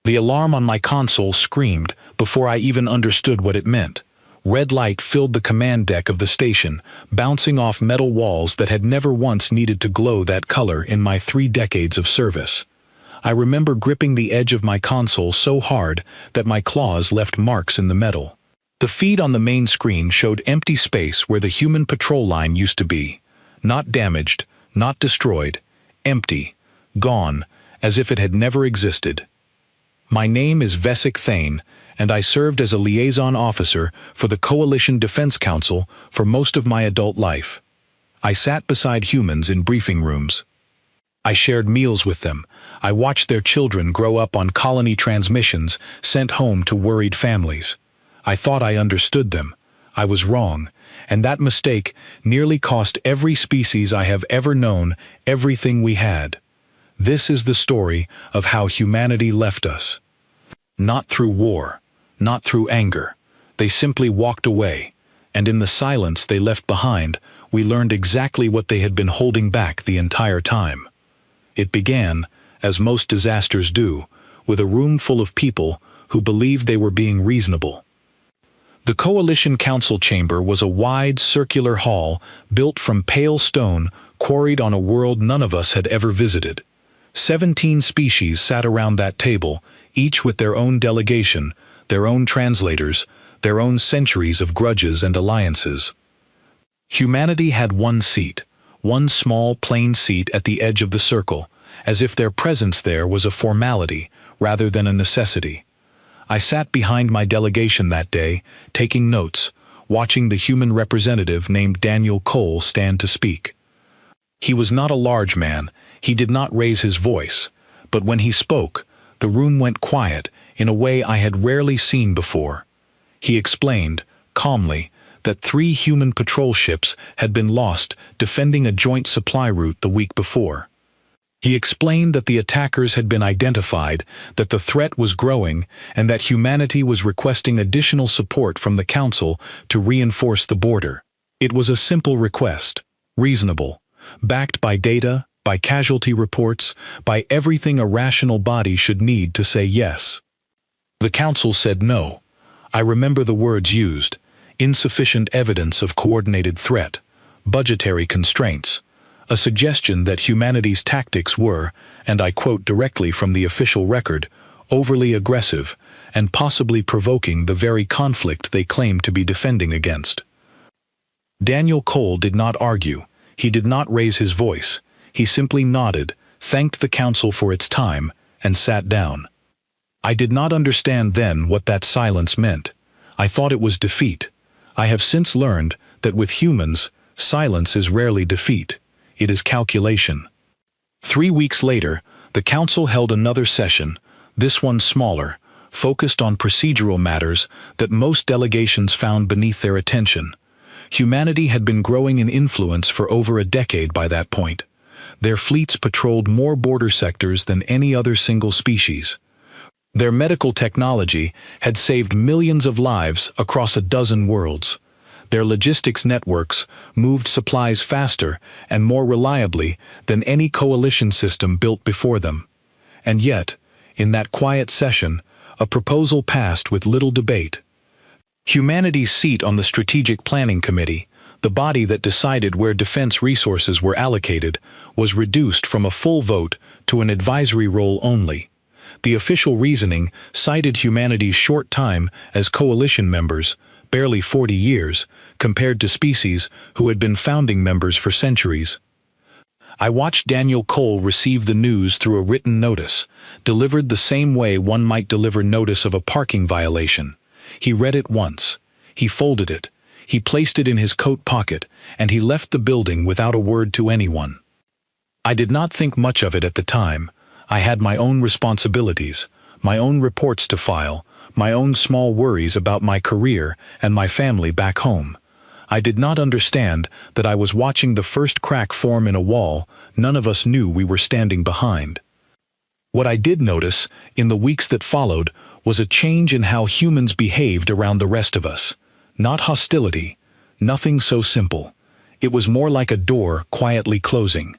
The alarm on my console screamed before I even understood what it meant. Red light filled the command deck of the station, bouncing off metal walls that had never once needed to glow that color in my 3 decades of service. I remember gripping the edge of my console so hard that my claws left marks in the metal. The feed on the main screen showed empty space where the human patrol line used to be. Not damaged, not destroyed, empty, gone, as if it had never existed. My name is Vesic Thane, and I served as a liaison officer for the Coalition Defense Council for most of my adult life. I sat beside humans in briefing rooms. I shared meals with them. I watched their children grow up on colony transmissions sent home to worried families. I thought I understood them. I was wrong, and that mistake nearly cost every species I have ever known everything we had. This is the story of how humanity left us. Not through war, not through anger. They simply walked away, and in the silence they left behind, we learned exactly what they had been holding back the entire time. It began, as most disasters do, with a room full of people who believed they were being reasonable. The Coalition Council chamber was a wide, circular hall built from pale stone quarried on a world none of us had ever visited. 17 species sat around that table, each with their own delegation, their own translators, their own centuries of grudges and alliances. Humanity had one seat, one small, plain seat at the edge of the circle, as if their presence there was a formality rather than a necessity. I sat behind my delegation that day, taking notes, watching the human representative named Daniel Cole stand to speak. He was not a large man. He did not raise his voice, but when he spoke, the room went quiet in a way I had rarely seen before. He explained, calmly, that 3 human patrol ships had been lost defending a joint supply route the week before. He explained that the attackers had been identified, that the threat was growing, and that humanity was requesting additional support from the Council to reinforce the border. It was a simple request, reasonable, backed by data, by casualty reports, by everything a rational body should need to say yes. The Council said no. I remember the words used: insufficient evidence of coordinated threat, budgetary constraints, a suggestion that humanity's tactics were, and I quote directly from the official record, overly aggressive and possibly provoking the very conflict they claimed to be defending against. Daniel Cole did not argue. He did not raise his voice. He simply nodded, thanked the Council for its time, and sat down. I did not understand then what that silence meant. I thought it was defeat. I have since learned that with humans, silence is rarely defeat. It is calculation. 3 weeks later, the Council held another session, this one smaller, focused on procedural matters that most delegations found beneath their attention. Humanity had been growing in influence for over a decade by that point. Their fleets patrolled more border sectors than any other single species. Their medical technology had saved millions of lives across a dozen worlds. Their logistics networks moved supplies faster and more reliably than any coalition system built before them. And yet, in that quiet session, a proposal passed with little debate. Humanity's seat on the Strategic Planning Committee, the body that decided where defense resources were allocated, was reduced from a full vote to an advisory role only. The official reasoning cited humanity's short time as coalition members, barely 40 years, compared to species who had been founding members for centuries. I watched Daniel Cole receive the news through a written notice, delivered the same way one might deliver notice of a parking violation. He read it once. He folded it. He placed it in his coat pocket, and he left the building without a word to anyone. I did not think much of it at the time. I had my own responsibilities, my own reports to file, my own small worries about my career and my family back home. I did not understand that I was watching the first crack form in a wall none of us knew we were standing behind. What I did notice, in the weeks that followed, was a change in how humans behaved around the rest of us. Not hostility, nothing so simple. It was more like a door quietly closing.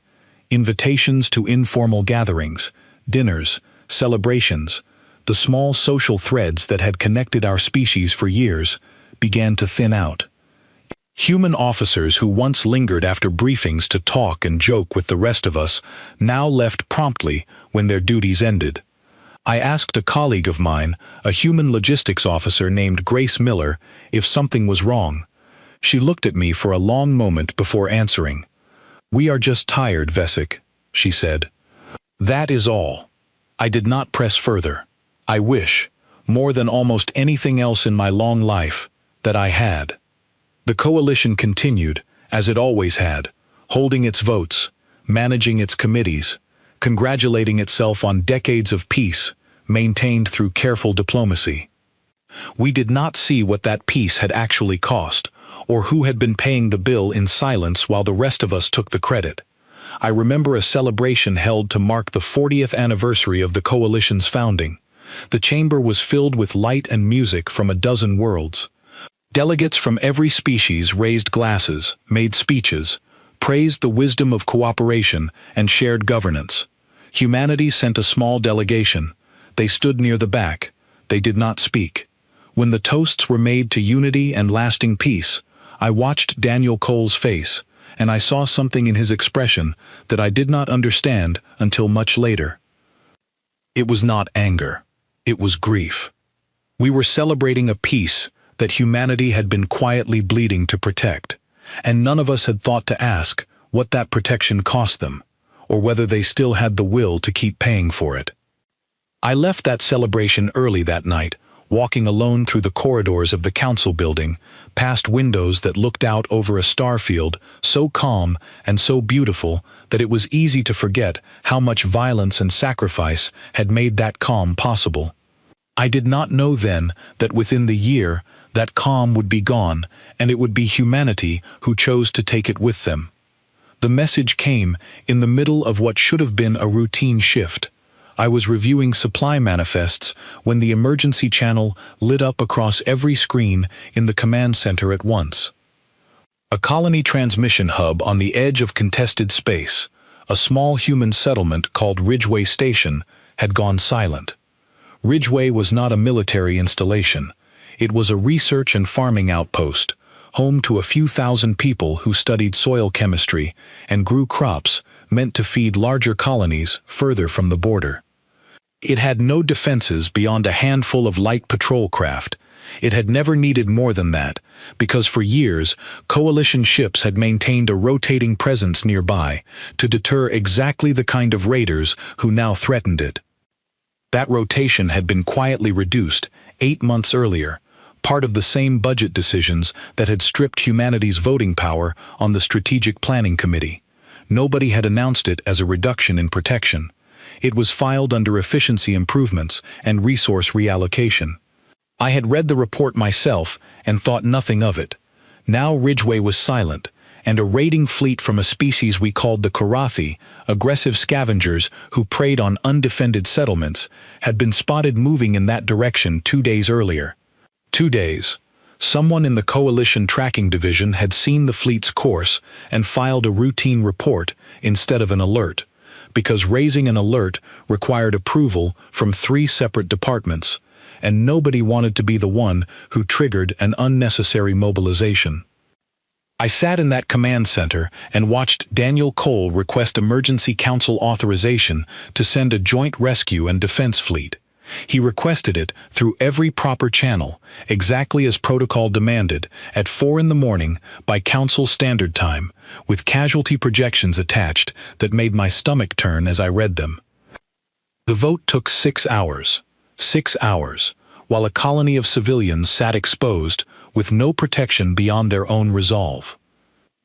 Invitations to informal gatherings, dinners, celebrations. the small social threads that had connected our species for years began to thin out. Human officers who once lingered after briefings to talk and joke with the rest of us now left promptly when their duties ended. I asked a colleague of mine, a human logistics officer named Grace Miller, if something was wrong. She looked at me for a long moment before answering. "We are just tired, Vesic," she said. That is all. I did not press further. I wish, more than almost anything else in my long life, that I had. The coalition continued, as it always had, holding its votes, managing its committees, congratulating itself on decades of peace, maintained through careful diplomacy. We did not see what that peace had actually cost, or who had been paying the bill in silence while the rest of us took the credit. I remember a celebration held to mark the 40th anniversary of the coalition's founding. The chamber was filled with light and music from a dozen worlds. Delegates from every species raised glasses, made speeches, praised the wisdom of cooperation and shared governance. Humanity sent a small delegation. They stood near the back. They did not speak. When the toasts were made to unity and lasting peace, I watched Daniel Cole's face, and I saw something in his expression that I did not understand until much later. It was not anger. It was grief. We were celebrating a peace that humanity had been quietly bleeding to protect, and none of us had thought to ask what that protection cost them, or whether they still had the will to keep paying for it. I left that celebration early that night, walking alone through the corridors of the council building, past windows that looked out over a starfield so calm and so beautiful that it was easy to forget how much violence and sacrifice had made that calm possible. I did not know then that within the year that calm would be gone, and it would be humanity who chose to take it with them. The message came in the middle of what should have been a routine shift. I was reviewing supply manifests when the emergency channel lit up across every screen in the command center at once. A colony transmission hub on the edge of contested space, a small human settlement called Ridgeway Station, had gone silent. Ridgeway was not a military installation. It was a research and farming outpost, home to a few thousand people who studied soil chemistry and grew crops meant to feed larger colonies further from the border. It had no defenses beyond a handful of light patrol craft. It had never needed more than that, because for years, coalition ships had maintained a rotating presence nearby to deter exactly the kind of raiders who now threatened it. That rotation had been quietly reduced 8 months earlier, part of the same budget decisions that had stripped humanity's voting power on the Strategic Planning Committee. Nobody had announced it as a reduction in protection. It was filed under efficiency improvements and resource reallocation. I had read the report myself and thought nothing of it. Now Ridgeway was silent, and a raiding fleet from a species we called the Karathi, aggressive scavengers who preyed on undefended settlements, had been spotted moving in that direction 2 days earlier. 2 days. Someone in the Coalition Tracking Division had seen the fleet's course and filed a routine report instead of an alert, because raising an alert required approval from 3 separate departments, and nobody wanted to be the one who triggered an unnecessary mobilization. I sat in that command center and watched Daniel Cole request emergency council authorization to send a joint rescue and defense fleet. He requested it through every proper channel, exactly as protocol demanded, at 4 in the morning by Council Standard Time, with casualty projections attached that made my stomach turn as I read them. The vote took 6 hours. 6 hours, while a colony of civilians sat exposed, with no protection beyond their own resolve.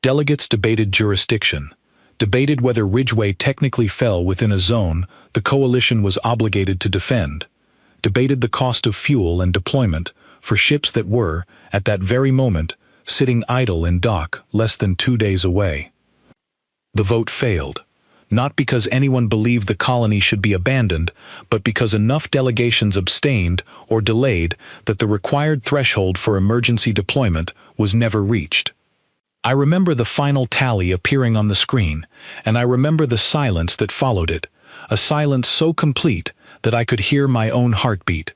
Delegates debated jurisdiction, debated whether Ridgeway technically fell within a zone the coalition was obligated to defend, debated the cost of fuel and deployment for ships that were, at that very moment, sitting idle in dock less than 2 days away. The vote failed, not because anyone believed the colony should be abandoned, but because enough delegations abstained or delayed that the required threshold for emergency deployment was never reached. I remember the final tally appearing on the screen, and I remember the silence that followed it, a silence so complete that I could hear my own heartbeat.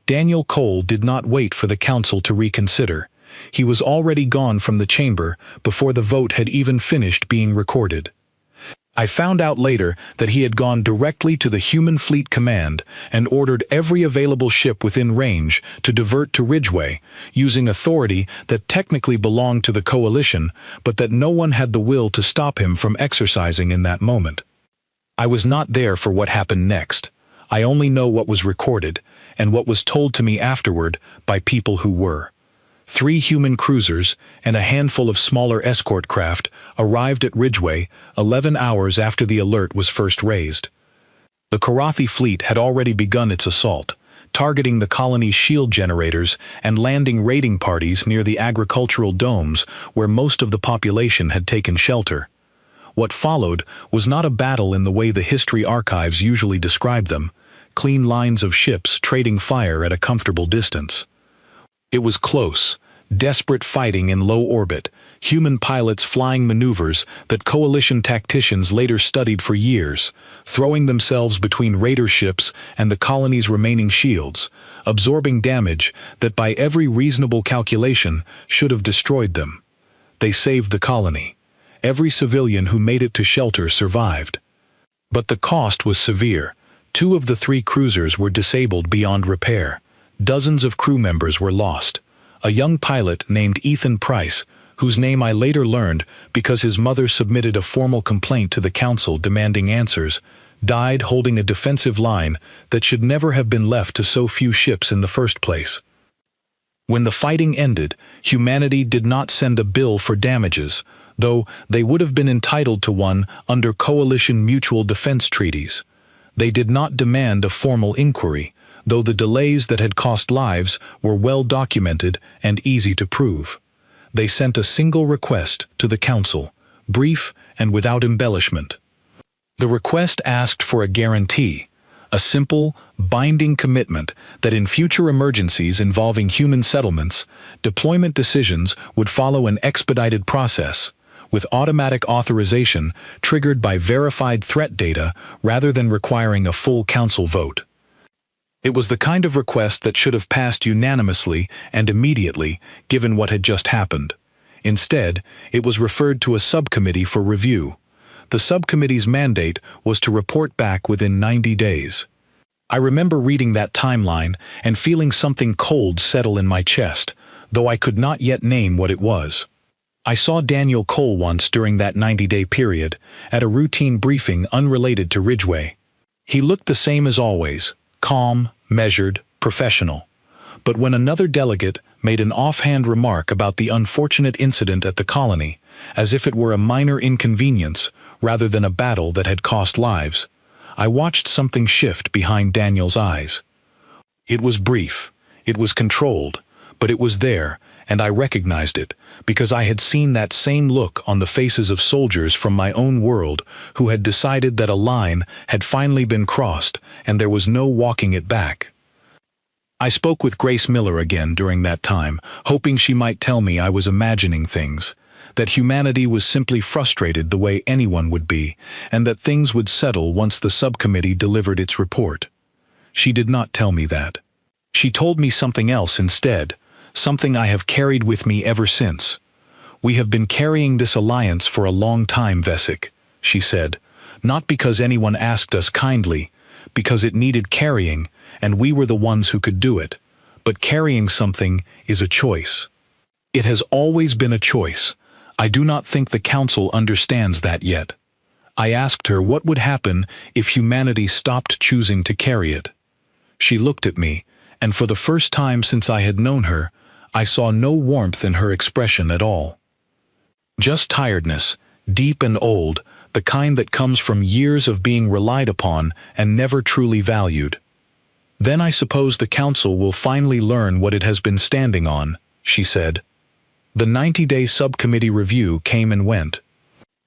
Daniel Cole did not wait for the council to reconsider. He was already gone from the chamber before the vote had even finished being recorded. I found out later that he had gone directly to the Human Fleet Command and ordered every available ship within range to divert to Ridgeway, using authority that technically belonged to the Coalition, but that no one had the will to stop him from exercising in that moment. I was not there for what happened next. I only know what was recorded, and what was told to me afterward by people who were. 3 human cruisers and a handful of smaller escort craft arrived at Ridgeway 11 hours after the alert was first raised. The Karathi fleet had already begun its assault, targeting the colony's shield generators and landing raiding parties near the agricultural domes where most of the population had taken shelter. What followed was not a battle in the way the history archives usually describe them, clean lines of ships trading fire at a comfortable distance. It was close, desperate fighting in low orbit, human pilots flying maneuvers that Coalition tacticians later studied for years, throwing themselves between raider ships and the colony's remaining shields, absorbing damage that by every reasonable calculation should have destroyed them. They saved the colony. Every civilian who made it to shelter survived. But the cost was severe. 2 of the 3 cruisers were disabled beyond repair. Dozens of crew members were lost. A young pilot named Ethan Price, whose name I later learned because his mother submitted a formal complaint to the council demanding answers, died holding a defensive line that should never have been left to so few ships in the first place. When the fighting ended, humanity did not send a bill for damages, though they would have been entitled to one under Coalition mutual defense treaties. They did not demand a formal inquiry, though the delays that had cost lives were well documented and easy to prove. They sent a single request to the council, brief and without embellishment. The request asked for a guarantee, a simple, binding commitment that in future emergencies involving human settlements, deployment decisions would follow an expedited process, with automatic authorization triggered by verified threat data rather than requiring a full council vote. It was the kind of request that should have passed unanimously and immediately, given what had just happened. Instead, it was referred to a subcommittee for review. The subcommittee's mandate was to report back within 90 days. I remember reading that timeline and feeling something cold settle in my chest, though I could not yet name what it was. I saw Daniel Cole once during that 90-day period, at a routine briefing unrelated to Ridgeway. He looked the same as always, calm, measured, professional. But when another delegate made an offhand remark about the unfortunate incident at the colony, as if it were a minor inconvenience rather than a battle that had cost lives, I watched something shift behind Daniel's eyes. It was brief, it was controlled, but it was there, and I recognized it, because I had seen that same look on the faces of soldiers from my own world who had decided that a line had finally been crossed and there was no walking it back. I spoke with Grace Miller again during that time, hoping she might tell me I was imagining things, that humanity was simply frustrated the way anyone would be, and that things would settle once the subcommittee delivered its report. She did not tell me that. She told me something else instead, something I have carried with me ever since. "We have been carrying this alliance for a long time, Vesic," she said, "not because anyone asked us kindly, because it needed carrying, and we were the ones who could do it. But carrying something is a choice. It has always been a choice. I do not think the Council understands that yet." I asked her what would happen if humanity stopped choosing to carry it. She looked at me, and for the first time since I had known her, I saw no warmth in her expression at all. Just tiredness, deep and old, the kind that comes from years of being relied upon and never truly valued. "Then I suppose the Council will finally learn what it has been standing on," she said. The 90-day subcommittee review came and went.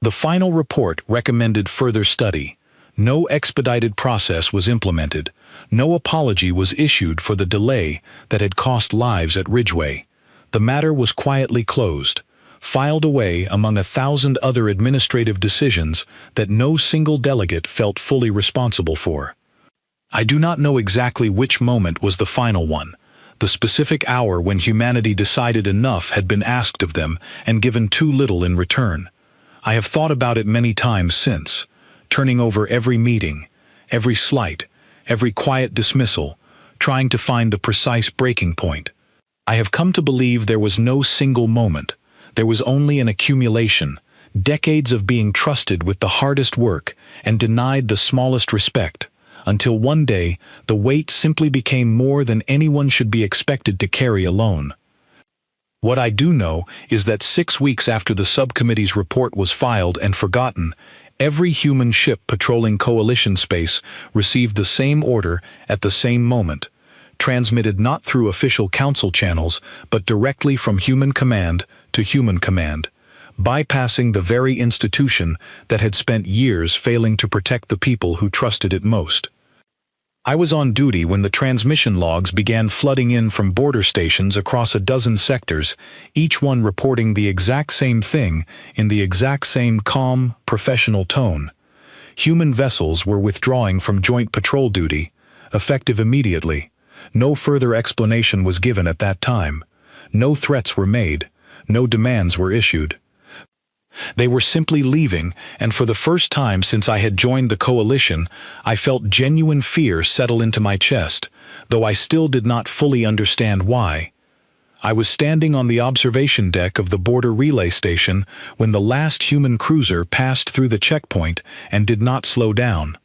The final report recommended further study. No expedited process was implemented. No apology was issued for the delay that had cost lives at Ridgeway. The matter was quietly closed, filed away among 1,000 other administrative decisions that no single delegate felt fully responsible for. I do not know exactly which moment was the final one, the specific hour when humanity decided enough had been asked of them and given too little in return. I have thought about it many times since, turning over every meeting, every slight, every quiet dismissal, trying to find the precise breaking point. I have come to believe there was no single moment. There was only an accumulation, decades of being trusted with the hardest work and denied the smallest respect, until one day the weight simply became more than anyone should be expected to carry alone. What I do know is that 6 weeks after the subcommittee's report was filed and forgotten, every human ship patrolling coalition space received the same order at the same moment, transmitted not through official council channels but directly from human command to human command, bypassing the very institution that had spent years failing to protect the people who trusted it most. I was on duty when the transmission logs began flooding in from border stations across a dozen sectors, each one reporting the exact same thing in the exact same calm, professional tone. Human vessels were withdrawing from joint patrol duty, effective immediately. No further explanation was given at that time. No threats were made. No demands were issued. They were simply leaving, and for the first time since I had joined the coalition, I felt genuine fear settle into my chest, though I still did not fully understand why. I was standing on the observation deck of the border relay station when the last human cruiser passed through the checkpoint and did not slow down.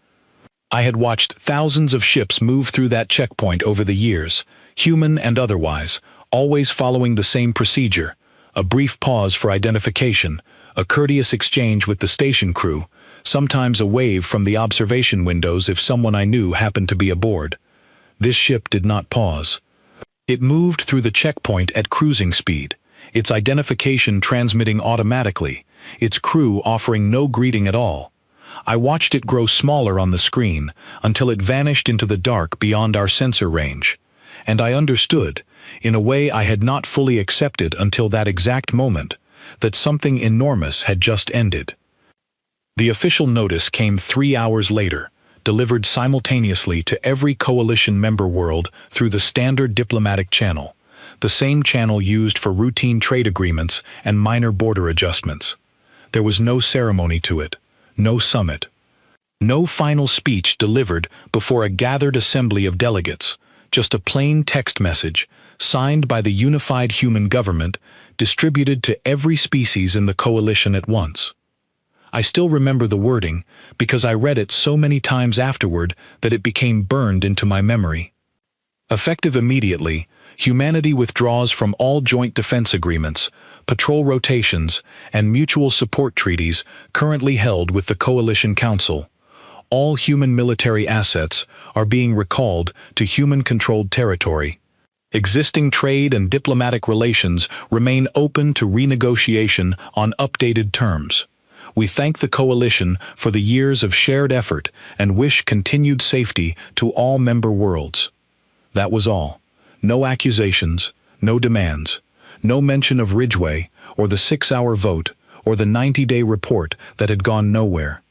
I had watched thousands of ships move through that checkpoint over the years, human and otherwise, always following the same procedure: a brief pause for identification, a courteous exchange with the station crew, sometimes a wave from the observation windows if someone I knew happened to be aboard. This ship did not pause. It moved through the checkpoint at cruising speed, its identification transmitting automatically, its crew offering no greeting at all. I watched it grow smaller on the screen until it vanished into the dark beyond our sensor range. And I understood, in a way I had not fully accepted until that exact moment, that something enormous had just ended. The official notice came 3 hours later, delivered simultaneously to every coalition member world through the standard diplomatic channel, the same channel used for routine trade agreements and minor border adjustments. There was no ceremony to it, no summit, no final speech delivered before a gathered assembly of delegates, just a plain text message, signed by the unified human government, distributed to every species in the coalition at once. I still remember the wording because I read it so many times afterward that it became burned into my memory. Effective immediately, humanity withdraws from all joint defense agreements, patrol rotations, and mutual support treaties currently held with the Coalition Council. All human military assets are being recalled to human-controlled territory. Existing trade and diplomatic relations remain open to renegotiation on updated terms. We thank the coalition for the years of shared effort and wish continued safety to all member worlds. That was all. No accusations, no demands, no mention of Ridgeway or the 6-hour vote or the 90-day report that had gone nowhere.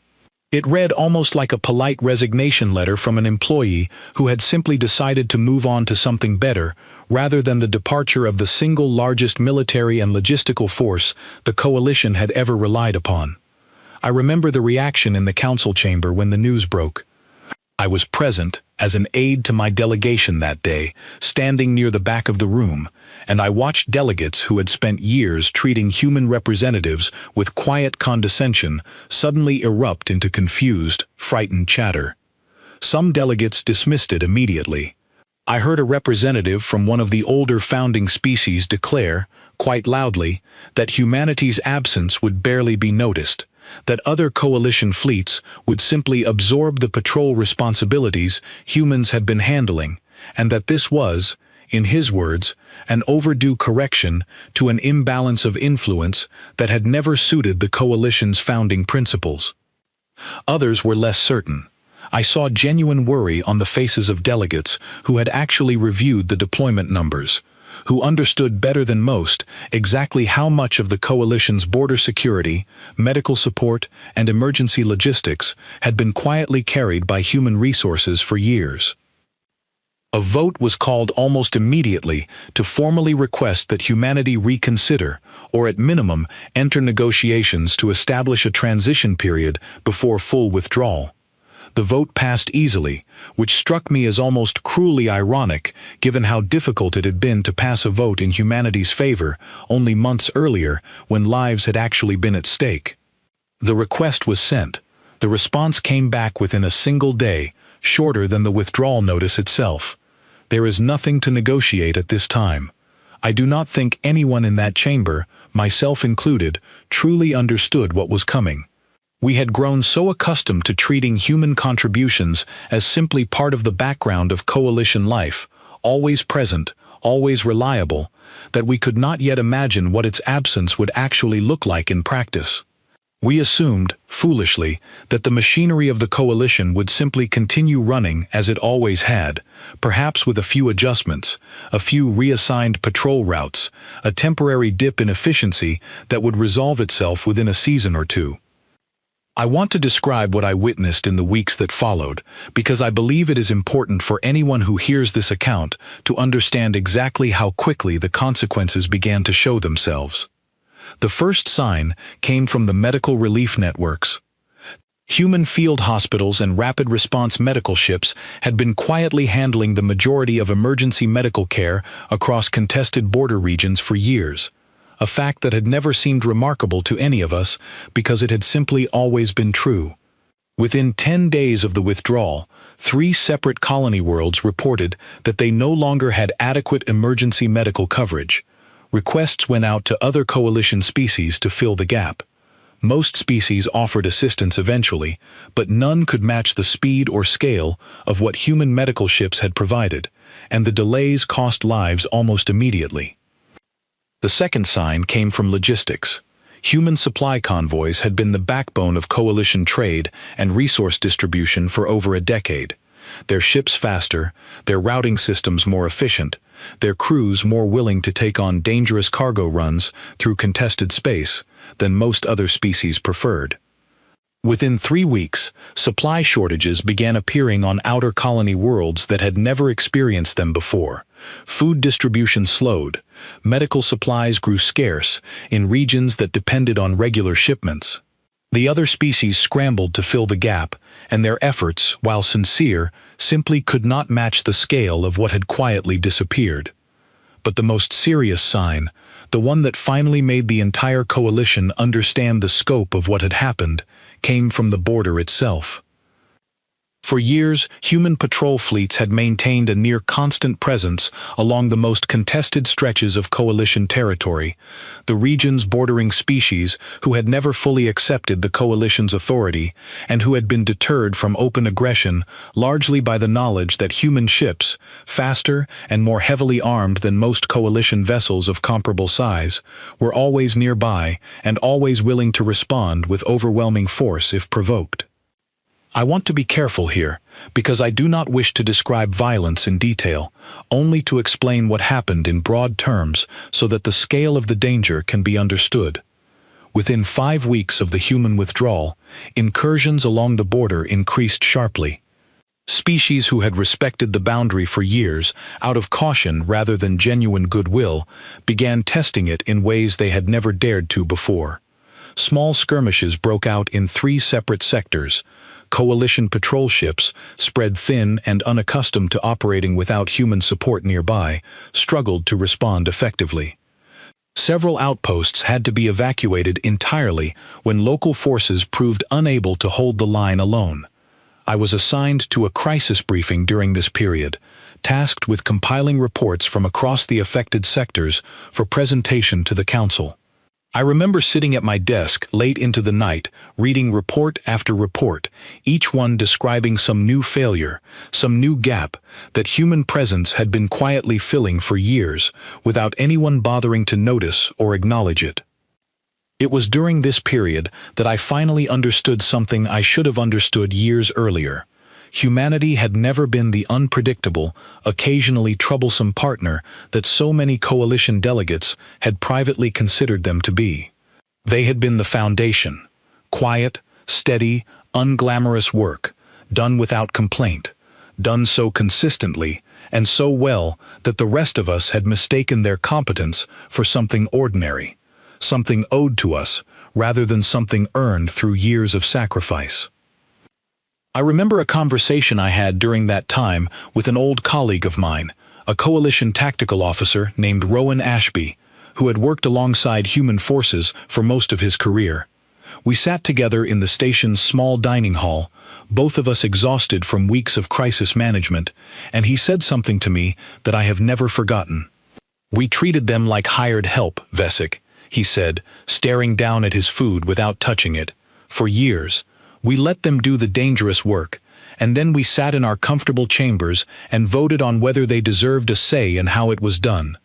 It read almost like a polite resignation letter from an employee who had simply decided to move on to something better, rather than the departure of the single largest military and logistical force the coalition had ever relied upon. I remember the reaction in the council chamber when the news broke. I was present as an aide to my delegation that day, standing near the back of the room, and I watched delegates who had spent years treating human representatives with quiet condescension suddenly erupt into confused, frightened chatter. Some delegates dismissed it immediately. I heard a representative from one of the older founding species declare, quite loudly, that humanity's absence would barely be noticed, that other coalition fleets would simply absorb the patrol responsibilities humans had been handling, and that this was, in his words, an overdue correction to an imbalance of influence that had never suited the coalition's founding principles. Others were less certain. I saw genuine worry on the faces of delegates who had actually reviewed the deployment numbers, who understood better than most exactly how much of the coalition's border security, medical support, and emergency logistics had been quietly carried by human resources for years. A vote was called almost immediately to formally request that humanity reconsider, or at minimum, enter negotiations to establish a transition period before full withdrawal. The vote passed easily, which struck me as almost cruelly ironic given how difficult it had been to pass a vote in humanity's favor only months earlier when lives had actually been at stake. The request was sent. The response came back within a single day, shorter than the withdrawal notice itself. There is nothing to negotiate at this time. I do not think anyone in that chamber, myself included, truly understood what was coming. We had grown so accustomed to treating human contributions as simply part of the background of coalition life, always present, always reliable, that we could not yet imagine what its absence would actually look like in practice. We assumed, foolishly, that the machinery of the coalition would simply continue running as it always had, perhaps with a few adjustments, a few reassigned patrol routes, a temporary dip in efficiency that would resolve itself within a season or two. I want to describe what I witnessed in the weeks that followed, because I believe it is important for anyone who hears this account to understand exactly how quickly the consequences began to show themselves. The first sign came from the medical relief networks. Human field hospitals and rapid response medical ships had been quietly handling the majority of emergency medical care across contested border regions for years, a fact that had never seemed remarkable to any of us because it had simply always been true. Within 10 days of the withdrawal, 3 separate colony worlds reported that they no longer had adequate emergency medical coverage. Requests went out to other coalition species to fill the gap. Most species offered assistance eventually, but none could match the speed or scale of what human medical ships had provided, and the delays cost lives almost immediately. The second sign came from logistics. Human supply convoys had been the backbone of coalition trade and resource distribution for over a decade. Their ships faster, their routing systems more efficient, their crews more willing to take on dangerous cargo runs through contested space than most other species preferred. Within 3 weeks, supply shortages began appearing on outer colony worlds that had never experienced them before. Food distribution slowed, medical supplies grew scarce in regions that depended on regular shipments. The other species scrambled to fill the gap, and their efforts, while sincere, simply could not match the scale of what had quietly disappeared. But the most serious sign, the one that finally made the entire coalition understand the scope of what had happened, came from the border itself. For years, human patrol fleets had maintained a near-constant presence along the most contested stretches of coalition territory, the regions bordering species who had never fully accepted the coalition's authority and who had been deterred from open aggression largely by the knowledge that human ships, faster and more heavily armed than most coalition vessels of comparable size, were always nearby and always willing to respond with overwhelming force if provoked. I want to be careful here, because I do not wish to describe violence in detail, only to explain what happened in broad terms so that the scale of the danger can be understood. Within 5 weeks of the human withdrawal, incursions along the border increased sharply. Species who had respected the boundary for years, out of caution rather than genuine goodwill, began testing it in ways they had never dared to before. Small skirmishes broke out in 3 separate sectors. Coalition patrol ships, spread thin and unaccustomed to operating without human support nearby, struggled to respond effectively. Several outposts had to be evacuated entirely when local forces proved unable to hold the line alone. I was assigned to a crisis briefing during this period, tasked with compiling reports from across the affected sectors for presentation to the Council. I remember sitting at my desk late into the night, reading report after report, each one describing some new failure, some new gap that human presence had been quietly filling for years without anyone bothering to notice or acknowledge it. It was during this period that I finally understood something I should have understood years earlier. Humanity had never been the unpredictable, occasionally troublesome partner that so many coalition delegates had privately considered them to be. They had been the foundation. Quiet, steady, unglamorous work, done without complaint, done so consistently and so well that the rest of us had mistaken their competence for something ordinary, something owed to us rather than something earned through years of sacrifice. I remember a conversation I had during that time with an old colleague of mine, a coalition tactical officer named AwayHFY, who had worked alongside human forces for most of his career. We sat together in the station's small dining hall, both of us exhausted from weeks of crisis management, and he said something to me that I have never forgotten. "We treated them like hired help, Vesic," he said, staring down at his food without touching it. "For years, we let them do the dangerous work, and then we sat in our comfortable chambers and voted on whether they deserved a say in how it was done.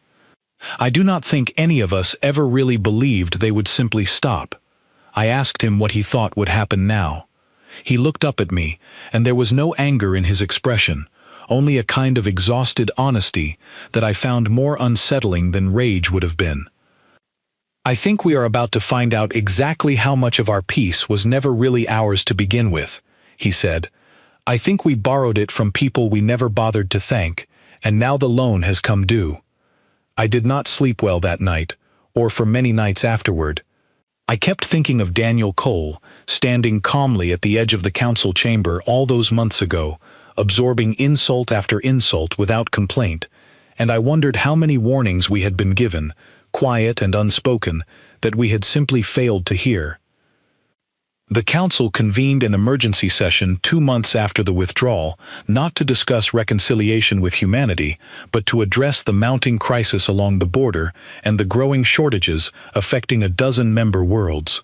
I do not think any of us ever really believed they would simply stop." I asked him what he thought would happen now. He looked up at me, and there was no anger in his expression, only a kind of exhausted honesty that I found more unsettling than rage would have been. "I think we are about to find out exactly how much of our peace was never really ours to begin with," he said. "I think we borrowed it from people we never bothered to thank, and now the loan has come due." I did not sleep well that night, or for many nights afterward. I kept thinking of Daniel Cole, standing calmly at the edge of the council chamber all those months ago, absorbing insult after insult without complaint, and I wondered how many warnings we had been given, quiet and unspoken, that we had simply failed to hear. The council convened an emergency session 2 months after the withdrawal, not to discuss reconciliation with humanity, but to address the mounting crisis along the border and the growing shortages affecting a dozen member worlds.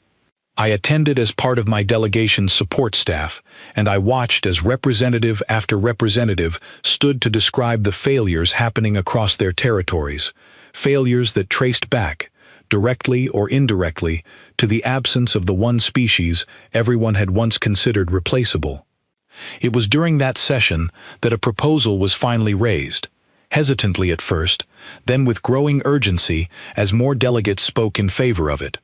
I attended as part of my delegation's support staff, and I watched as representative after representative stood to describe the failures happening across their territories, failures that traced back, directly or indirectly, to the absence of the one species everyone had once considered replaceable. It was during that session that a proposal was finally raised, hesitantly at first, then with growing urgency as more delegates spoke in favor of it.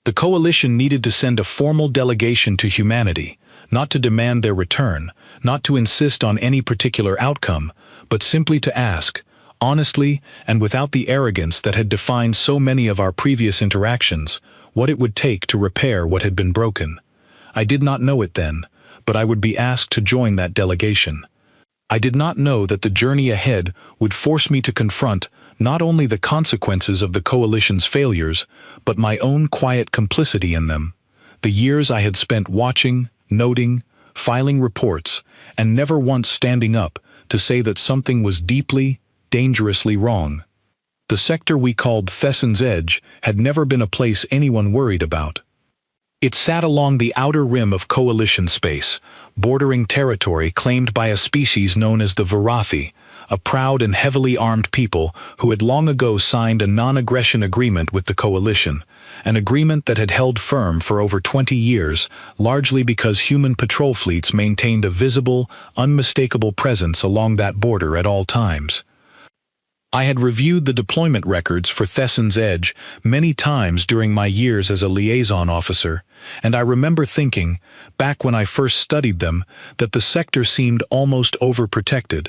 The coalition needed to send a formal delegation to humanity, not to demand their return, not to insist on any particular outcome, but simply to ask, honestly and without the arrogance that had defined so many of our previous interactions, what it would take to repair what had been broken. I did not know it then, but I would be asked to join that delegation. I did not know that the journey ahead would force me to confront not only the consequences of the coalition's failures, but my own quiet complicity in them. The years I had spent watching, noting, filing reports, and never once standing up to say that something was deeply, dangerously wrong. The sector we called Thesson's Edge had never been a place anyone worried about. It sat along the outer rim of coalition space, bordering territory claimed by a species known as the Varathi, a proud and heavily armed people who had long ago signed a non-aggression agreement with the coalition, an agreement that had held firm for over 20 years, largely because human patrol fleets maintained a visible, unmistakable presence along that border at all times. I had reviewed the deployment records for Thesson's Edge many times during my years as a liaison officer, and I remember thinking, back when I first studied them, that the sector seemed almost overprotected.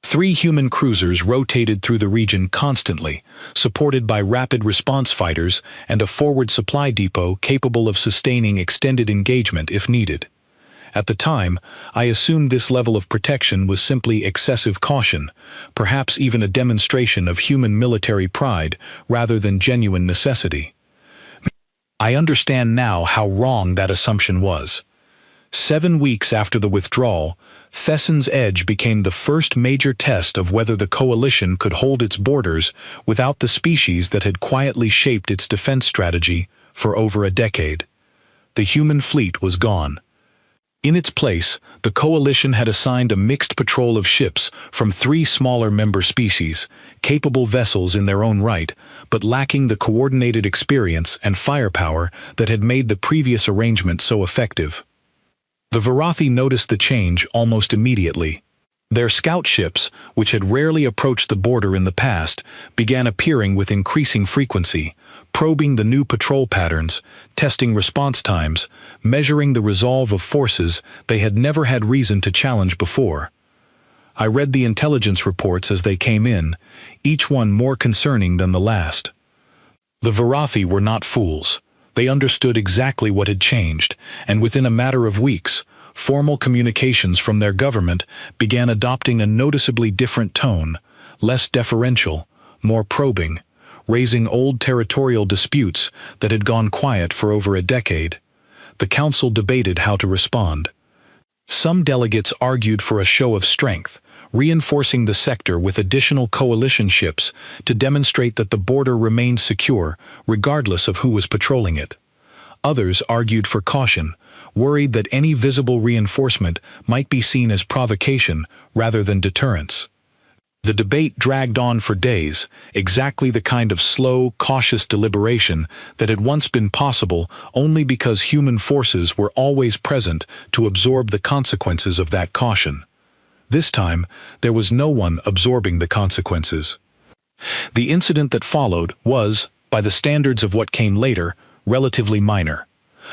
3 human cruisers rotated through the region constantly, supported by rapid response fighters and a forward supply depot capable of sustaining extended engagement if needed. At the time, I assumed this level of protection was simply excessive caution, perhaps even a demonstration of human military pride rather than genuine necessity. I understand now how wrong that assumption was. 7 weeks after the withdrawal, Thesson's Edge became the first major test of whether the coalition could hold its borders without the species that had quietly shaped its defense strategy for over a decade. The human fleet was gone. In its place, the coalition had assigned a mixed patrol of ships from 3 smaller member species, capable vessels in their own right, but lacking the coordinated experience and firepower that had made the previous arrangement so effective. The Varathi noticed the change almost immediately. Their scout ships, which had rarely approached the border in the past, began appearing with increasing frequency, probing the new patrol patterns, testing response times, measuring the resolve of forces they had never had reason to challenge before. I read the intelligence reports as they came in, each one more concerning than the last. The Varathi were not fools. They understood exactly what had changed, and within a matter of weeks, formal communications from their government began adopting a noticeably different tone, less deferential, more probing, raising old territorial disputes that had gone quiet for over a decade. The council debated how to respond. Some delegates argued for a show of strength, reinforcing the sector with additional coalition ships to demonstrate that the border remained secure regardless of who was patrolling it. Others argued for caution, worried that any visible reinforcement might be seen as provocation rather than deterrence. The debate dragged on for days, exactly the kind of slow, cautious deliberation that had once been possible only because human forces were always present to absorb the consequences of that caution. This time, there was no one absorbing the consequences. The incident that followed was, by the standards of what came later, relatively minor.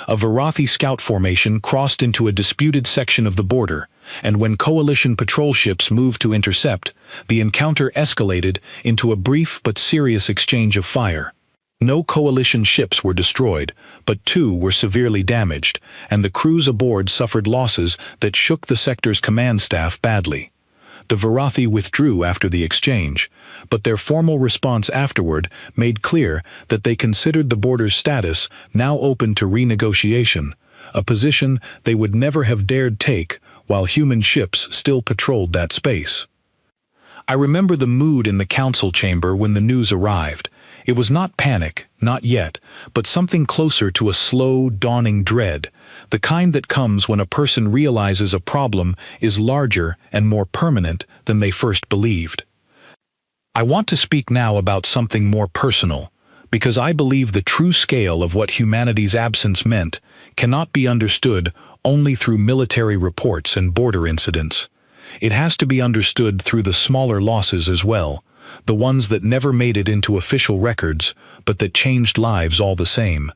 A Varathi scout formation crossed into a disputed section of the border, and when coalition patrol ships moved to intercept, the encounter escalated into a brief but serious exchange of fire. No coalition ships were destroyed, but 2 were severely damaged, and the crews aboard suffered losses that shook the sector's command staff badly. The Varathi withdrew after the exchange, but their formal response afterward made clear that they considered the border's status now open to renegotiation, a position they would never have dared take while human ships still patrolled that space. I remember the mood in the council chamber when the news arrived. It was not panic, not yet, but something closer to a slow, dawning dread, the kind that comes when a person realizes a problem is larger and more permanent than they first believed. I want to speak now about something more personal, because I believe the true scale of what humanity's absence meant cannot be understood only through military reports and border incidents. It has to be understood through the smaller losses as well, the ones that never made it into official records, but that changed lives all the same.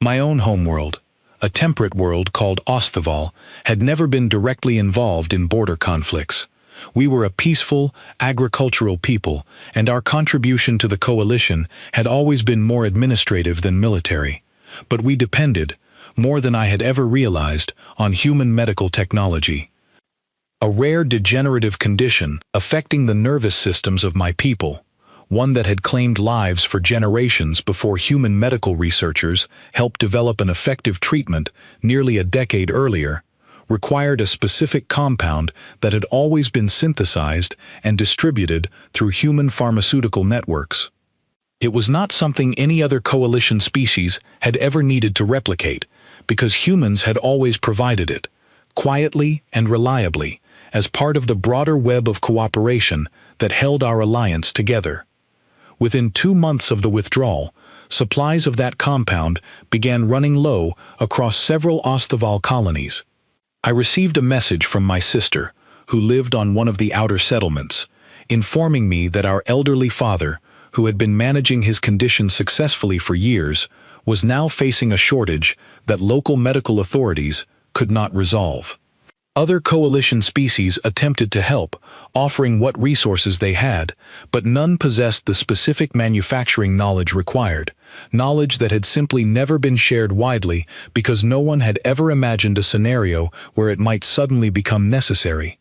My own homeworld, a temperate world called AwayHFY, had never been directly involved in border conflicts. We were a peaceful, agricultural people, and our contribution to the coalition had always been more administrative than military. But we depended, more than I had ever realized, on human medical technology. A rare degenerative condition affecting the nervous systems of my people, one that had claimed lives for generations before human medical researchers helped develop an effective treatment nearly a decade earlier, required a specific compound that had always been synthesized and distributed through human pharmaceutical networks. It was not something any other coalition species had ever needed to replicate, because humans had always provided it, quietly and reliably, as part of the broader web of cooperation that held our alliance together. Within 2 months of the withdrawal, supplies of that compound began running low across several AwayHFY colonies. I received a message from my sister, who lived on one of the outer settlements, informing me that our elderly father, who had been managing his condition successfully for years, was now facing a shortage that local medical authorities could not resolve. Other coalition species attempted to help, offering what resources they had, but none possessed the specific manufacturing knowledge required, knowledge that had simply never been shared widely because no one had ever imagined a scenario where it might suddenly become necessary.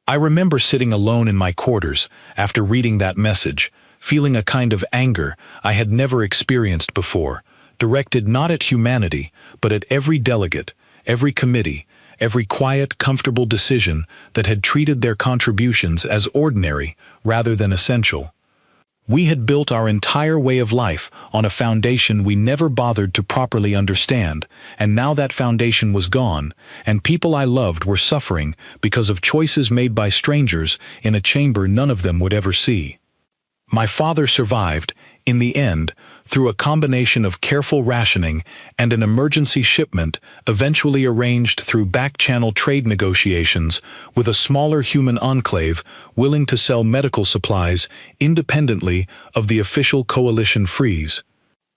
I remember sitting alone in my quarters after reading that message, feeling a kind of anger I had never experienced before, directed not at humanity, but at every delegate, every committee, every quiet, comfortable decision that had treated their contributions as ordinary rather than essential. We had built our entire way of life on a foundation we never bothered to properly understand, and now that foundation was gone, and people I loved were suffering because of choices made by strangers in a chamber none of them would ever see. My father survived, In the end, through a combination of careful rationing and an emergency shipment eventually arranged through back-channel trade negotiations with a smaller human enclave willing to sell medical supplies independently of the official coalition freeze.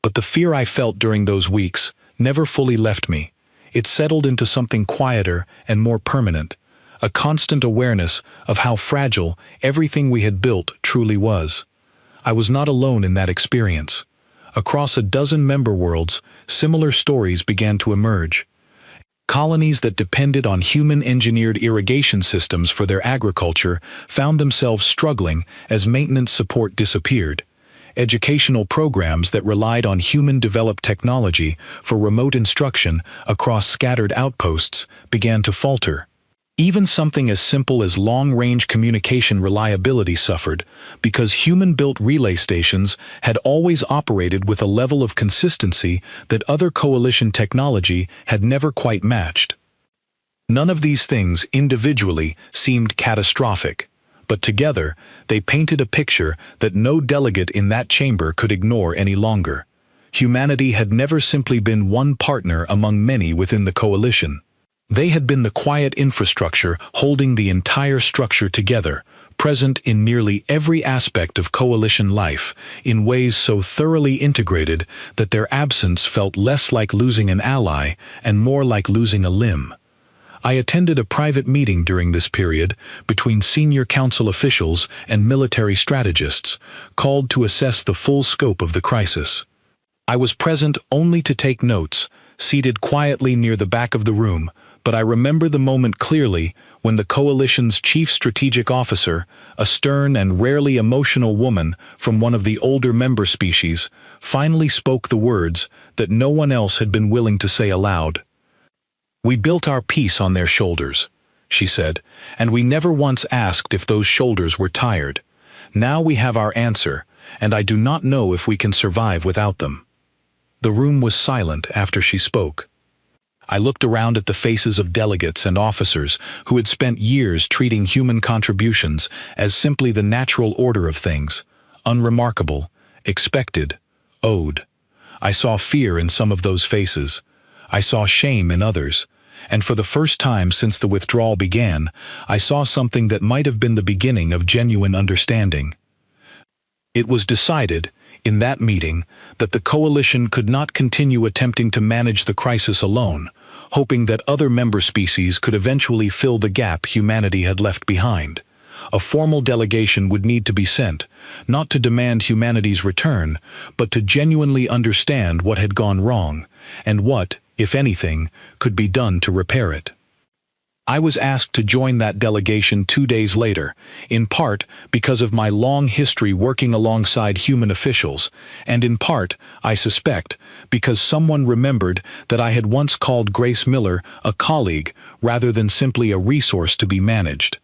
But the fear I felt during those weeks never fully left me. It settled into something quieter and more permanent, a constant awareness of how fragile everything we had built truly was. I was not alone in that experience. Across a dozen member worlds, similar stories began to emerge. Colonies that depended on human-engineered irrigation systems for their agriculture found themselves struggling as maintenance support disappeared. Educational programs that relied on human-developed technology for remote instruction across scattered outposts began to falter. Even something as simple as long-range communication reliability suffered because human-built relay stations had always operated with a level of consistency that other coalition technology had never quite matched. None of these things individually seemed catastrophic, but together they painted a picture that no delegate in that chamber could ignore any longer. Humanity had never simply been one partner among many within the coalition. They had been the quiet infrastructure holding the entire structure together, present in nearly every aspect of coalition life, in ways so thoroughly integrated that their absence felt less like losing an ally and more like losing a limb. I attended a private meeting during this period between senior council officials and military strategists, called to assess the full scope of the crisis. I was present only to take notes, seated quietly near the back of the room, but I remember the moment clearly when the coalition's chief strategic officer, a stern and rarely emotional woman from one of the older member species, finally spoke the words that no one else had been willing to say aloud. "We built our peace on their shoulders," she said, "and we never once asked if those shoulders were tired. Now we have our answer, and I do not know if we can survive without them." The room was silent after she spoke. I looked around at the faces of delegates and officers who had spent years treating human contributions as simply the natural order of things, unremarkable, expected, owed. I saw fear in some of those faces. I saw shame in others. And for the first time since the withdrawal began, I saw something that might have been the beginning of genuine understanding. It was decided, in that meeting, that the coalition could not continue attempting to manage the crisis alone, hoping that other member species could eventually fill the gap humanity had left behind. A formal delegation would need to be sent, not to demand humanity's return, but to genuinely understand what had gone wrong, and what, if anything, could be done to repair it. I was asked to join that delegation 2 days later, in part because of my long history working alongside human officials, and in part, I suspect, because someone remembered that I had once called Grace Miller a colleague rather than simply a resource to be managed.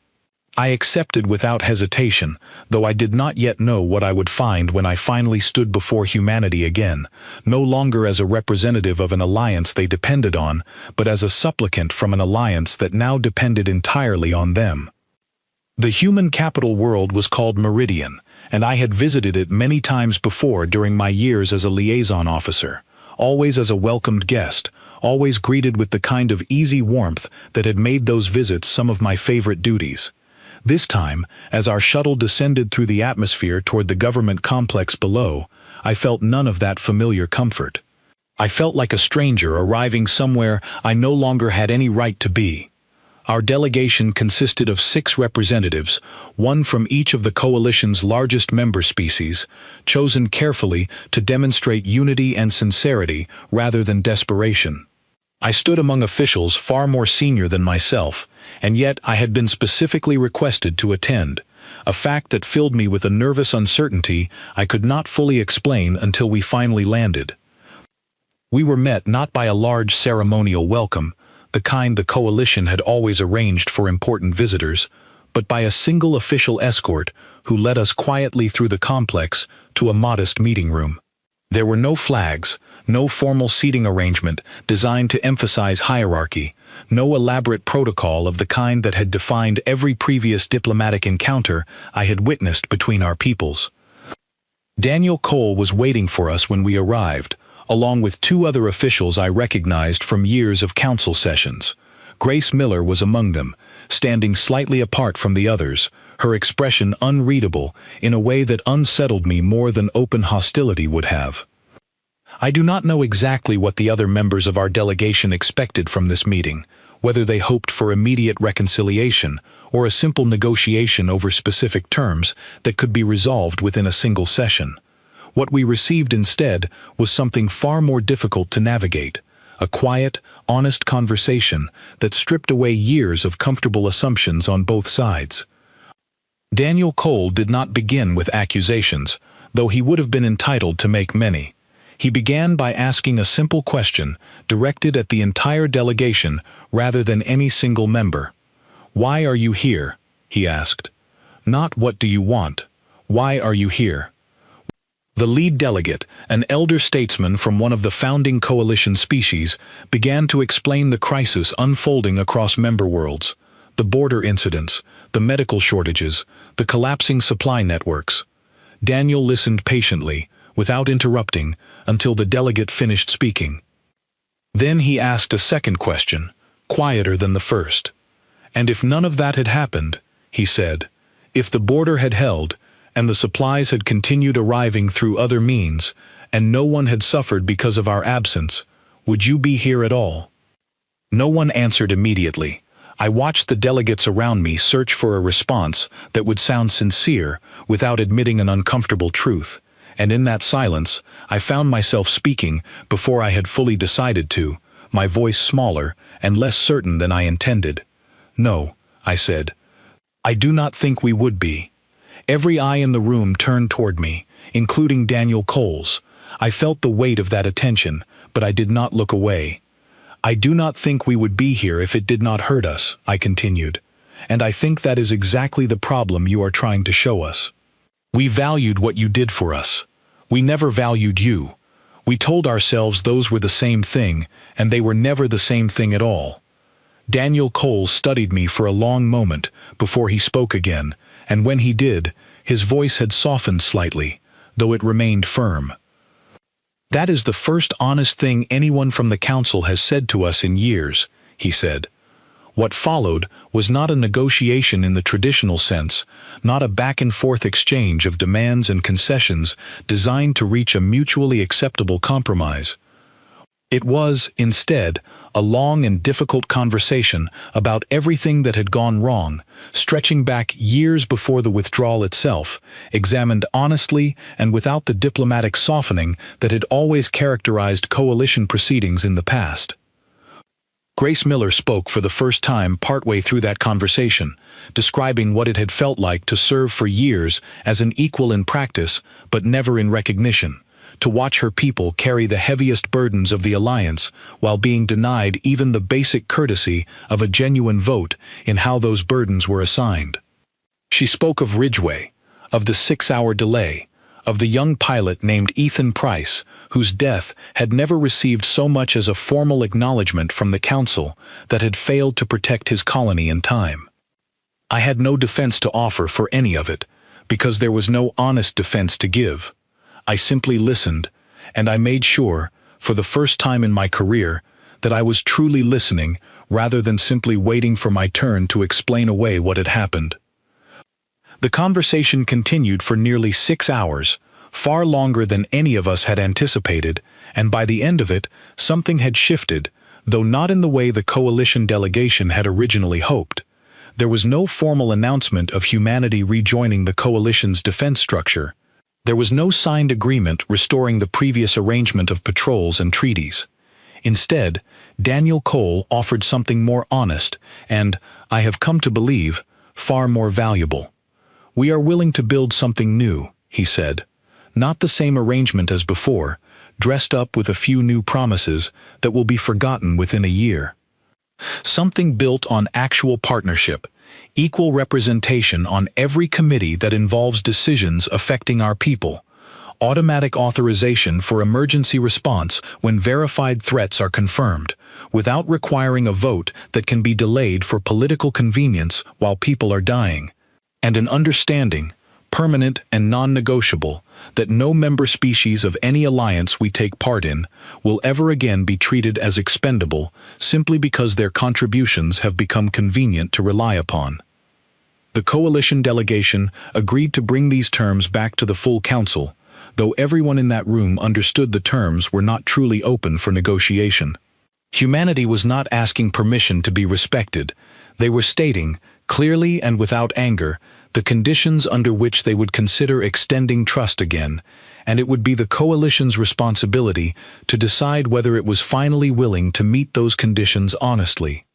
I accepted without hesitation, though I did not yet know what I would find when I finally stood before humanity again, no longer as a representative of an alliance they depended on, but as a supplicant from an alliance that now depended entirely on them. The human capital world was called Meridian, and I had visited it many times before during my years as a liaison officer, always as a welcomed guest, always greeted with the kind of easy warmth that had made those visits some of my favorite duties. This time, as our shuttle descended through the atmosphere toward the government complex below, I felt none of that familiar comfort. I felt like a stranger arriving somewhere I no longer had any right to be. Our delegation consisted of 6 representatives, one from each of the coalition's largest member species, chosen carefully to demonstrate unity and sincerity rather than desperation. I stood among officials far more senior than myself, and yet I had been specifically requested to attend, a fact that filled me with a nervous uncertainty I could not fully explain until we finally landed. We were met not by a large ceremonial welcome, the kind the coalition had always arranged for important visitors, but by a single official escort who led us quietly through the complex to a modest meeting room. There were no flags, no formal seating arrangement designed to emphasize hierarchy, no elaborate protocol of the kind that had defined every previous diplomatic encounter I had witnessed between our peoples. Daniel Cole was waiting for us when we arrived, along with two other officials I recognized from years of council sessions. Grace Miller was among them, standing slightly apart from the others, her expression unreadable in a way that unsettled me more than open hostility would have. I do not know exactly what the other members of our delegation expected from this meeting, whether they hoped for immediate reconciliation or a simple negotiation over specific terms that could be resolved within a single session. What we received instead was something far more difficult to navigate, a quiet, honest conversation that stripped away years of comfortable assumptions on both sides. Daniel Cole did not begin with accusations, though he would have been entitled to make many. He began by asking a simple question, directed at the entire delegation rather than any single member. "Why are you here?" he asked. "Not what do you want. Why are you here?" The lead delegate, an elder statesman from one of the founding coalition species, began to explain the crisis unfolding across member worlds, the border incidents, the medical shortages, the collapsing supply networks. Daniel listened patiently, without interrupting, until the delegate finished speaking. Then he asked a second question, quieter than the first. "And if none of that had happened," he said, "if the border had held, and the supplies had continued arriving through other means, and no one had suffered because of our absence, would you be here at all?" No one answered immediately. I watched the delegates around me search for a response that would sound sincere without admitting an uncomfortable truth, and in that silence, I found myself speaking before I had fully decided to, my voice smaller and less certain than I intended. "No," I said. "I do not think we would be." Every eye in the room turned toward me, including Daniel Cole's. I felt the weight of that attention, but I did not look away. "I do not think we would be here if it did not hurt us," I continued. "And I think that is exactly the problem you are trying to show us. We valued what you did for us. We never valued you. We told ourselves those were the same thing, and they were never the same thing at all." Daniel Cole studied me for a long moment before he spoke again, and when he did, his voice had softened slightly, though it remained firm. "That is the first honest thing anyone from the council has said to us in years," he said. What followed was not a negotiation in the traditional sense, not a back-and-forth exchange of demands and concessions designed to reach a mutually acceptable compromise. It was, instead, a long and difficult conversation about everything that had gone wrong, stretching back years before the withdrawal itself, examined honestly and without the diplomatic softening that had always characterized coalition proceedings in the past. Grace Miller spoke for the first time partway through that conversation, describing what it had felt like to serve for years as an equal in practice but never in recognition, to watch her people carry the heaviest burdens of the alliance while being denied even the basic courtesy of a genuine vote in how those burdens were assigned. She spoke of Ridgeway, of the 6-hour delay, of the young pilot named Ethan Price, whose death had never received so much as a formal acknowledgement from the council that had failed to protect his colony in time. I had no defense to offer for any of it, because there was no honest defense to give. I simply listened, and I made sure, for the first time in my career, that I was truly listening rather than simply waiting for my turn to explain away what had happened. The conversation continued for nearly 6 hours, far longer than any of us had anticipated, and by the end of it, something had shifted, though not in the way the coalition delegation had originally hoped. There was no formal announcement of humanity rejoining the coalition's defense structure. There was no signed agreement restoring the previous arrangement of patrols and treaties. Instead, Daniel Cole offered something more honest and, I have come to believe, far more valuable. "We are willing to build something new," he said. "Not the same arrangement as before, dressed up with a few new promises that will be forgotten within a year. Something built on actual partnership, equal representation on every committee that involves decisions affecting our people, automatic authorization for emergency response when verified threats are confirmed, without requiring a vote that can be delayed for political convenience while people are dying, and an understanding, permanent and non-negotiable, that no member species of any alliance we take part in will ever again be treated as expendable simply because their contributions have become convenient to rely upon. The coalition delegation agreed to bring these terms back to the full council, though everyone in that room understood the terms were not truly open for negotiation. Humanity was not asking permission to be respected. They were stating, clearly and without anger, the conditions under which they would consider extending trust again, and it would be the coalition's responsibility to decide whether it was finally willing to meet those conditions honestly.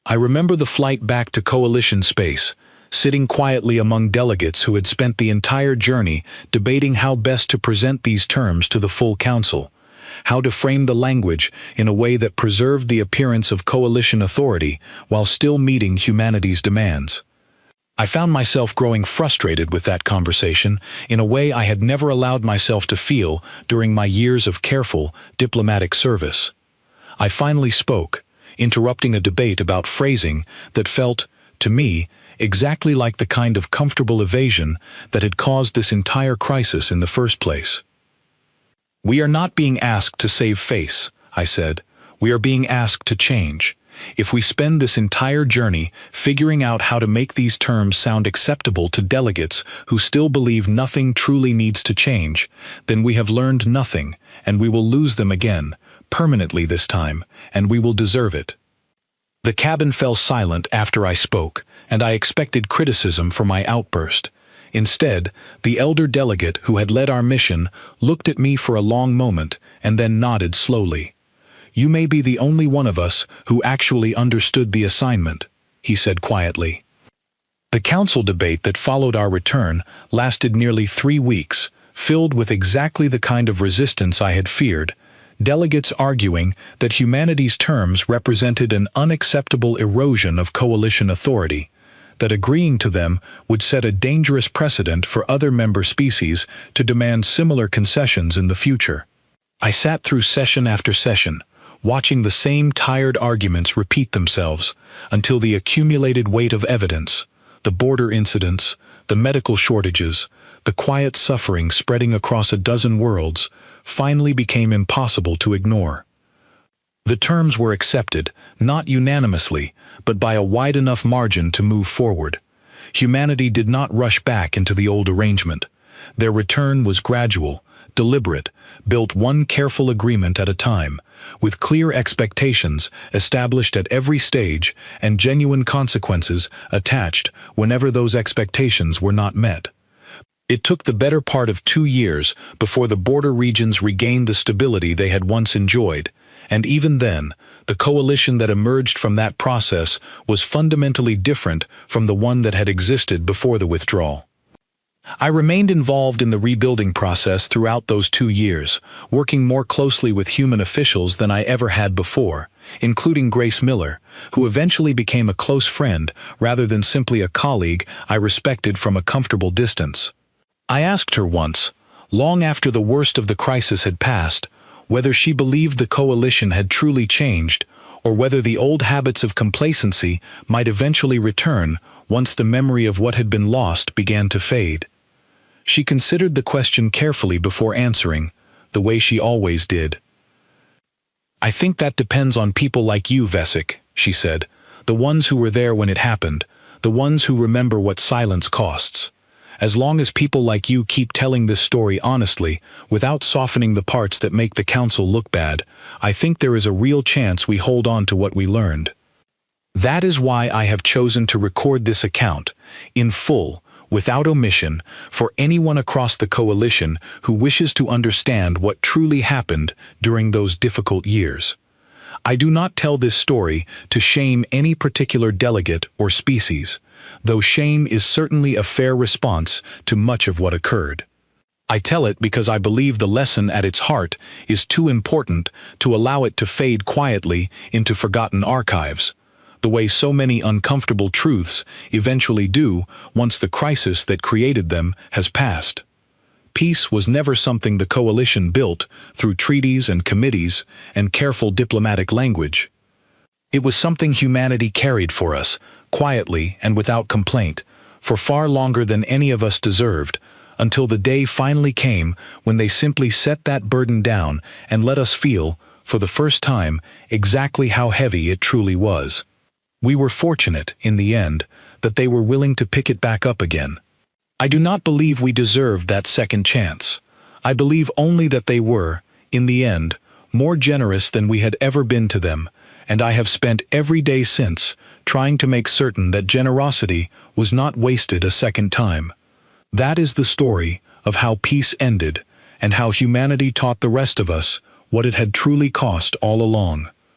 I remember the flight back to coalition space, sitting quietly among delegates who had spent the entire journey debating how best to present these terms to the full council, how to frame the language in a way that preserved the appearance of coalition authority while still meeting humanity's demands. I found myself growing frustrated with that conversation in a way I had never allowed myself to feel during my years of careful, diplomatic service. I finally spoke, interrupting a debate about phrasing that felt, to me, exactly like the kind of comfortable evasion that had caused this entire crisis in the first place. "We are not being asked to save face," I said. "We are being asked to change. If we spend this entire journey figuring out how to make these terms sound acceptable to delegates who still believe nothing truly needs to change, then we have learned nothing, and we will lose them again, permanently this time, and we will deserve it." The cabin fell silent after I spoke, and I expected criticism for my outburst. Instead, the elder delegate who had led our mission looked at me for a long moment and then nodded slowly. "You may be the only one of us who actually understood the assignment," he said quietly. The council debate that followed our return lasted nearly 3 weeks, filled with exactly the kind of resistance I had feared, delegates arguing that humanity's terms represented an unacceptable erosion of coalition authority, that agreeing to them would set a dangerous precedent for other member species to demand similar concessions in the future. I sat through session after session, watching the same tired arguments repeat themselves until the accumulated weight of evidence, the border incidents, the medical shortages, the quiet suffering spreading across a dozen worlds, finally became impossible to ignore. The terms were accepted, not unanimously, but by a wide enough margin to move forward. Humanity did not rush back into the old arrangement. Their return was gradual, deliberate, built one careful agreement at a time, with clear expectations established at every stage and genuine consequences attached whenever those expectations were not met. It took the better part of 2 years before the border regions regained the stability they had once enjoyed, and even then, the coalition that emerged from that process was fundamentally different from the one that had existed before the withdrawal. I remained involved in the rebuilding process throughout those 2 years, working more closely with human officials than I ever had before, including Grace Miller, who eventually became a close friend rather than simply a colleague I respected from a comfortable distance. I asked her once, long after the worst of the crisis had passed, whether she believed the coalition had truly changed, or whether the old habits of complacency might eventually return once the memory of what had been lost began to fade. She considered the question carefully before answering, the way she always did. "I think that depends on people like you, Vesic," she said, "the ones who were there when it happened, the ones who remember what silence costs. As long as people like you keep telling this story honestly, without softening the parts that make the council look bad, I think there is a real chance we hold on to what we learned. That is why I have chosen to record this account, in full, without omission, for anyone across the coalition who wishes to understand what truly happened during those difficult years. I do not tell this story to shame any particular delegate or species, though shame is certainly a fair response to much of what occurred. I tell it because I believe the lesson at its heart is too important to allow it to fade quietly into forgotten archives, the way so many uncomfortable truths eventually do once the crisis that created them has passed. Peace was never something the coalition built through treaties and committees and careful diplomatic language. It was something humanity carried for us, quietly and without complaint, for far longer than any of us deserved, until the day finally came when they simply set that burden down and let us feel, for the first time, exactly how heavy it truly was. We were fortunate, in the end, that they were willing to pick it back up again. I do not believe we deserved that second chance. I believe only that they were, in the end, more generous than we had ever been to them, and I have spent every day since trying to make certain that generosity was not wasted a second time. That is the story of how peace ended, and how humanity taught the rest of us what it had truly cost all along.